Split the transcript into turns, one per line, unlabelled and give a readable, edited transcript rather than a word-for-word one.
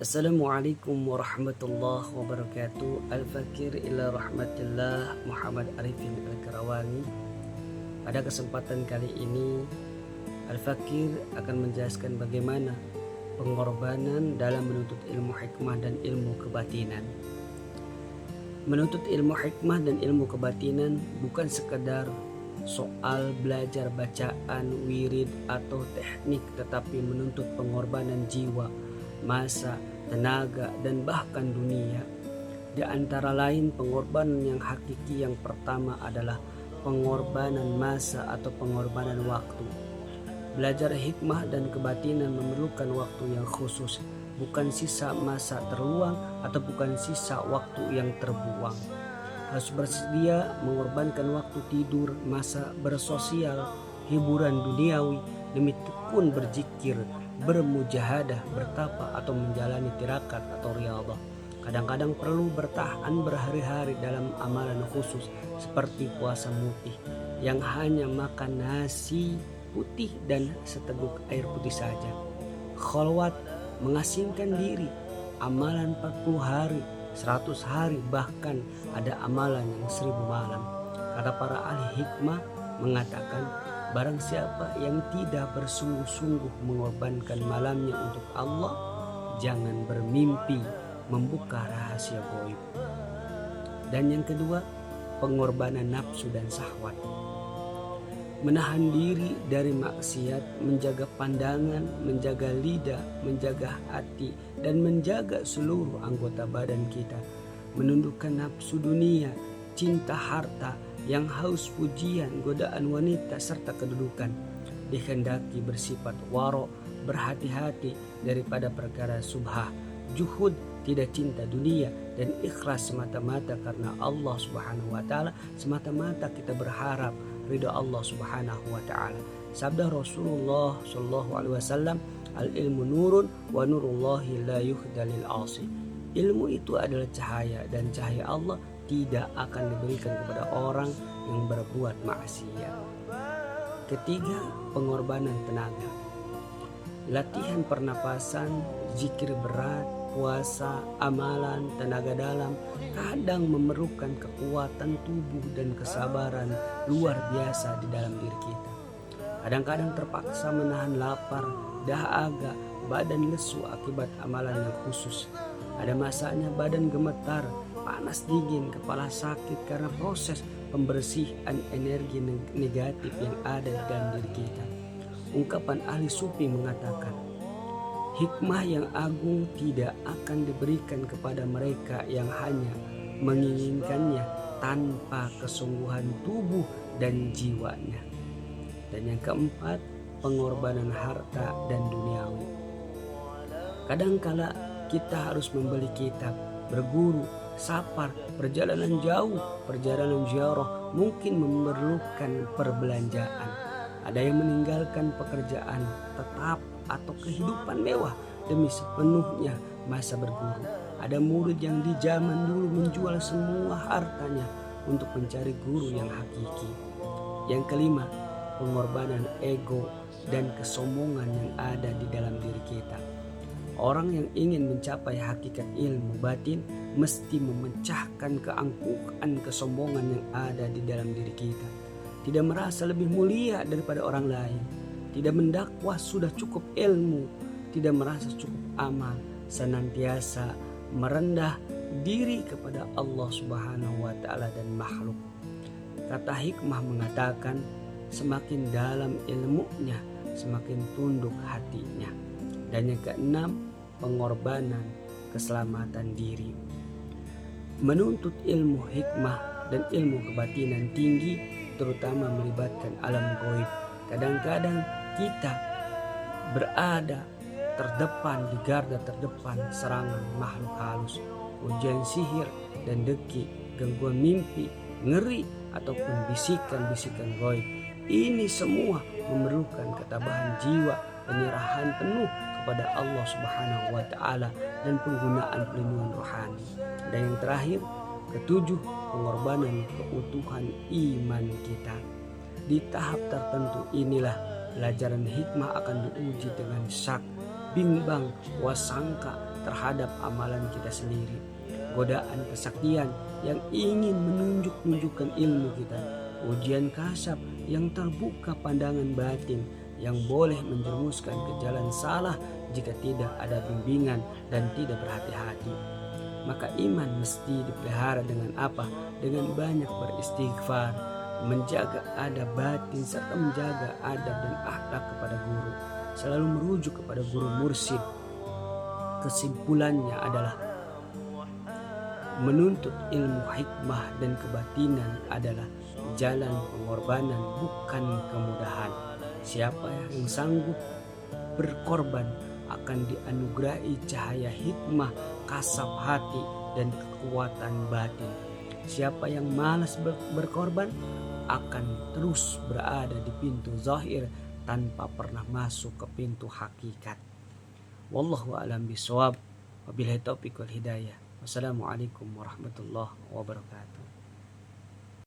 Assalamualaikum warahmatullahi wabarakatuh. Al-Fakir ila rahmatillah Muhammad Arifin Al-Karawani. Pada kesempatan kali ini Al-Fakir akan menjelaskan bagaimana pengorbanan dalam menuntut ilmu hikmah dan ilmu kebatinan. Menuntut ilmu hikmah dan ilmu kebatinan bukan sekedar soal belajar bacaan, wirid atau teknik, tetapi menuntut pengorbanan jiwa, masa, tenaga, dan bahkan dunia. Di antara lain pengorbanan yang hakiki yang pertama adalah pengorbanan masa atau pengorbanan waktu. Belajar hikmah dan kebatinan memerlukan waktu yang khusus, bukan sisa masa terluang atau bukan sisa waktu yang terbuang. Harus bersedia mengorbankan waktu tidur, masa bersosial, hiburan duniawi demi tekun berzikir, bermujahadah, bertapa atau menjalani tirakat atau riyadhah. Kadang-kadang perlu bertahan berhari-hari dalam amalan khusus seperti puasa mutih yang hanya makan nasi putih dan seteguk air putih saja. Khalwat, mengasingkan diri, amalan 40 hari, 100 hari, bahkan ada amalan yang 1000 malam. Kata para ahli hikmah mengatakan, barang siapa yang tidak bersungguh-sungguh mengorbankan malamnya untuk Allah, jangan bermimpi membuka rahasia gaib. Dan yang kedua, pengorbanan nafsu dan syahwat. Menahan diri dari maksiat, menjaga pandangan, menjaga lidah, menjaga hati, dan menjaga seluruh anggota badan kita. Menundukkan nafsu dunia, cinta harta, yang haus pujian, godaan wanita, serta kedudukan. Dikehendaki bersifat waro, berhati-hati daripada perkara subhah. Juhud, tidak cinta dunia, dan ikhlas semata-mata karena Allah Subhanahu wa taala. Semata-mata kita berharap ridha Allah Subhanahu wa taala. Sabda Rasulullah sallallahu alaihi wasallam, al ilmu nurun wa nurullahi la yuhdalil asi. Ilmu itu adalah cahaya, dan cahaya Allah tidak akan diberikan kepada orang yang berbuat maksiat. Ketiga, pengorbanan tenaga. Latihan pernapasan, zikir berat, puasa, amalan, tenaga dalam kadang memerlukan kekuatan tubuh dan kesabaran luar biasa di dalam diri kita. Kadang-kadang terpaksa menahan lapar, dahaga, badan lesu akibat amalan yang khusus. Ada masanya badan gemetar, panas dingin, kepala sakit karena proses pembersihan energi negatif yang ada di dalam diri kita. Ungkapan ahli sufi mengatakan, hikmah yang agung tidak akan diberikan kepada mereka yang hanya menginginkannya tanpa kesungguhan tubuh dan jiwanya. Dan yang keempat, pengorbanan harta dan duniawi. Kadangkala kita harus membeli kitab, berguru, safar, perjalanan jauh, perjalanan ziarah, mungkin memerlukan perbelanjaan. Ada yang meninggalkan pekerjaan tetap atau kehidupan mewah demi sepenuhnya masa berguru. Ada murid yang di zaman dulu menjual semua hartanya untuk mencari guru yang hakiki. Yang kelima, pengorbanan ego dan kesombongan yang ada di dalam diri kita. Orang yang ingin mencapai hakikat ilmu batin mesti memecahkan keangkuhan kesombongan yang ada di dalam diri kita. Tidak merasa lebih mulia daripada orang lain, tidak mendakwah sudah cukup ilmu, tidak merasa cukup amal, senantiasa merendah diri kepada Allah Subhanahu wa taala dan makhluk. Kata hikmah mengatakan, semakin dalam ilmunya, semakin tunduk hatinya. Dan yang keenam, pengorbanan keselamatan diri. Menuntut ilmu hikmah dan ilmu kebatinan tinggi terutama melibatkan alam gaib. Kadang-kadang kita berada terdepan di garda terdepan serangan makhluk halus, ujian sihir dan deki, gangguan mimpi, ngeri ataupun bisikan-bisikan gaib. Ini semua memerlukan ketabahan jiwa, penyerahan penuh kepada Allah Subhanahu wa taala dan penggunaan pelindungan rohani. Dan yang terakhir, ketujuh, pengorbanan keutuhan iman kita. Di tahap tertentu inilah pelajaran hikmah akan diuji dengan syak, bimbang, wasangka, terhadap amalan kita sendiri. Godaan kesaktian yang ingin menunjukkan ilmu kita. Ujian kasab yang terbuka pandangan batin yang boleh menjerumuskan ke jalan salah jika tidak ada bimbingan dan tidak berhati-hati. Maka iman mesti dipelihara dengan apa? Dengan banyak beristighfar, menjaga adab batin serta menjaga adab dan akhlak kepada guru. Selalu merujuk kepada guru mursyid. Kesimpulannya adalah menuntut ilmu hikmah dan kebatinan adalah jalan pengorbanan, bukan kemudahan. Siapa yang sanggup berkorban akan dianugerahi cahaya hikmah, kasab hati, dan kekuatan batin. Siapa yang malas berkorban akan terus berada di pintu zahir tanpa pernah masuk ke pintu hakikat. Wallahu a'lam bishawab. Wabillahi taufiq wal hidayah. Wassalamualaikum warahmatullahi wabarakatuh.